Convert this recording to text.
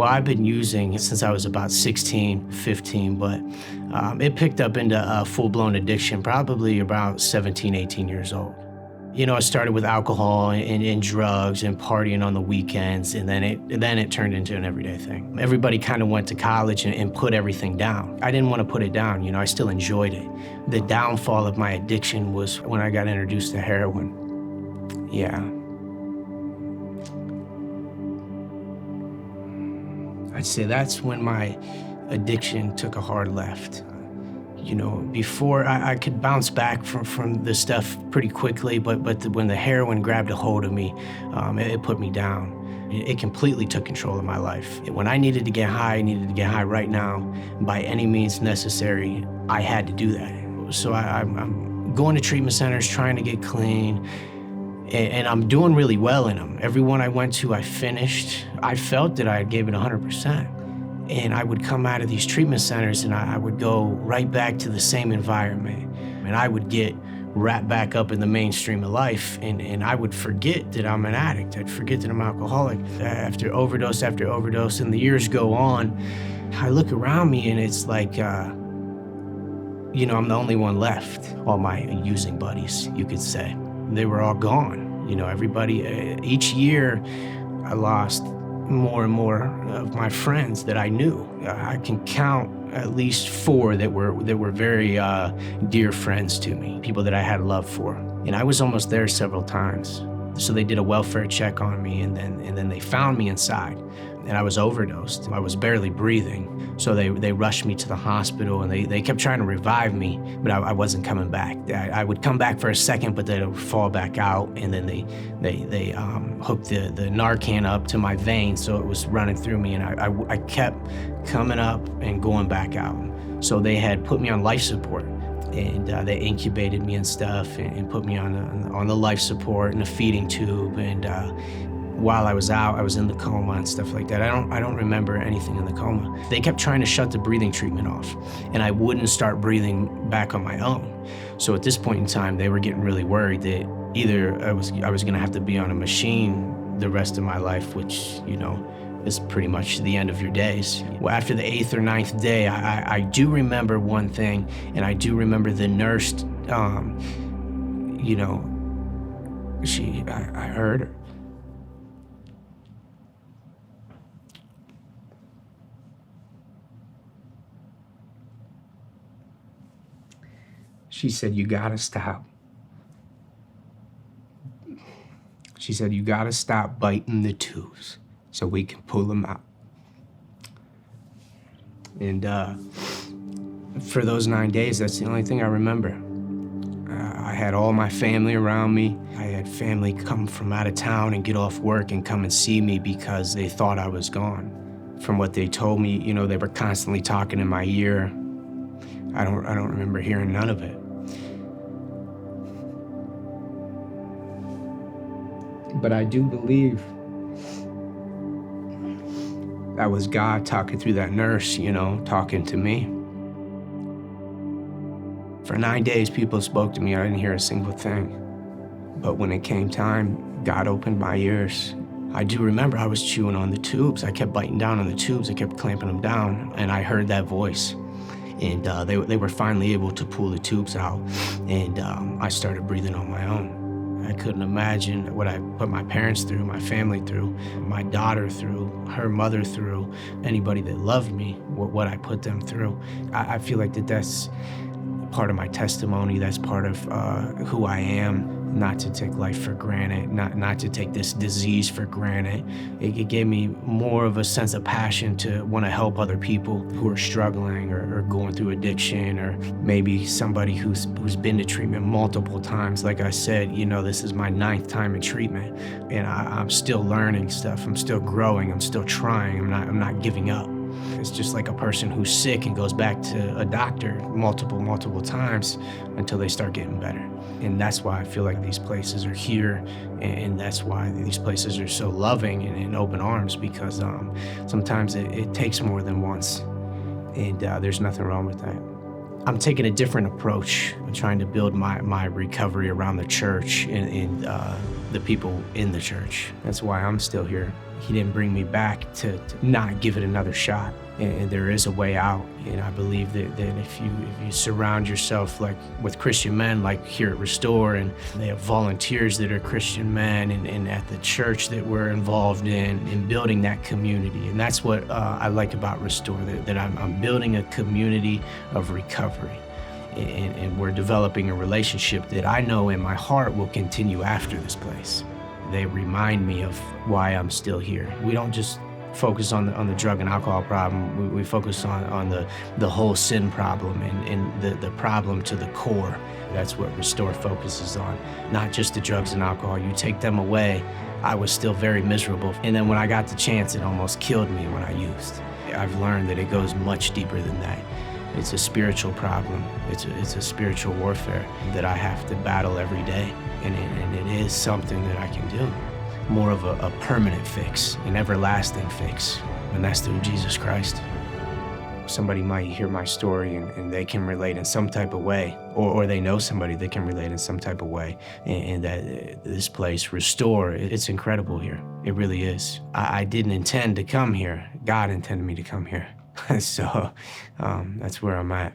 Well, I've been using since I was about 16, 15, but it picked up into a full-blown addiction probably about 17, 18 years old. You know, it started with alcohol and drugs and partying on the weekends, and then it turned into an everyday thing. Everybody kind of went to college and put everything down. I didn't want to put it down, you know, I still enjoyed it. The downfall of my addiction was when I got introduced to heroin. Yeah. I'd say that's when my addiction took a hard left. You know, before I could bounce back from the stuff pretty quickly, but when the heroin grabbed a hold of me, it put me down. It completely took control of my life. When I needed to get high, I needed to get high right now. By any means necessary, I had to do that. So I'm going to treatment centers, trying to get clean, and I'm doing really well in them. Every one I went to, I finished. I felt that I gave it 100%. And I would come out of these treatment centers and I would go right back to the same environment. And I would get wrapped back up in the mainstream of life, and I would forget that I'm an addict. I'd forget that I'm alcoholic. After overdose, and the years go on, I look around me and it's like, you know, I'm the only one left. All my using buddies, you could say. They were all gone. You know, everybody, each year I lost more and more of my friends that I knew. I can count at least 4 that were very dear friends to me, people that I had love for. And I was almost there several times. So they did a welfare check on me, and then they found me inside, and I was overdosed. I was barely breathing. So they rushed me to the hospital, and they kept trying to revive me, but I wasn't coming back. I would come back for a second, but then it would fall back out, and then they hooked the Narcan up to my veins, so it was running through me, and I kept coming up and going back out. So they had put me on life support, and they incubated me and stuff, and put me on the life support and a feeding tube, and while I was out, I was in the coma and stuff like that. I don't remember anything in the coma. They kept trying to shut the breathing treatment off, and I wouldn't start breathing back on my own. So at this point in time, they were getting really worried that either I was gonna have to be on a machine the rest of my life, which, you know, is pretty much the end of your days. Well, after the 8th or 9th day, I do remember one thing, and I do remember the nurse, you know, I heard her. She said, "You gotta stop." She said, "You gotta stop biting the tubes so we can pull them out." And for those 9 days, that's the only thing I remember. I had all my family around me. I had family come from out of town and get off work and come and see me because they thought I was gone. From what they told me, you know, they were constantly talking in my ear. I don't remember hearing none of it. But I do believe that was God talking through that nurse, you know, talking to me. For 9 days, people spoke to me. I didn't hear a single thing. But when it came time, God opened my ears. I do remember I was chewing on the tubes. I kept biting down on the tubes. I kept clamping them down, and I heard that voice. And they were finally able to pull the tubes out, and I started breathing on my own. I couldn't imagine what I put my parents through, my family through, my daughter through, her mother through, anybody that loved me, what I put them through. I feel like that's part of my testimony. That's part of who I am. Not to take life for granted, not to take this disease for granted. It gave me more of a sense of passion to want to help other people who are struggling or going through addiction, or maybe somebody who's been to treatment multiple times. Like I said, you know, this is my 9th time in treatment, and I'm still learning stuff. I'm still growing. I'm still trying. I'm not giving up. It's just like a person who's sick and goes back to a doctor multiple times until they start getting better. And that's why I feel like these places are here, and that's why these places are so loving and in open arms, because sometimes it takes more than once, and there's nothing wrong with that. I'm taking a different approach trying to build my recovery around the church and the people in the church. That's why I'm still here. He didn't bring me back to not give it another shot. And there is a way out. And I believe that if you surround yourself with Christian men, like here at Restore, and they have volunteers that are Christian men, and at the church that we're involved in building that community. And that's what I like about Restore, that I'm building a community of recovery. And we're developing a relationship that I know in my heart will continue after this place. They remind me of why I'm still here. We don't just focus on the drug and alcohol problem. We focus on the whole sin problem and the problem to the core. That's what Restore focuses on, not just the drugs and alcohol. You take them away, I was still very miserable. And then when I got the chance, it almost killed me when I used. I've learned that it goes much deeper than that. It's a spiritual problem. It's a spiritual warfare that I have to battle every day. And it is something that I can do. More of a permanent fix, an everlasting fix, and that's through Jesus Christ. Somebody might hear my story and they can relate in some type of way, or they know somebody that can relate in some type of way, and that this place, Restore, it's incredible here. It really is. I didn't intend to come here. God intended me to come here. So that's where I'm at.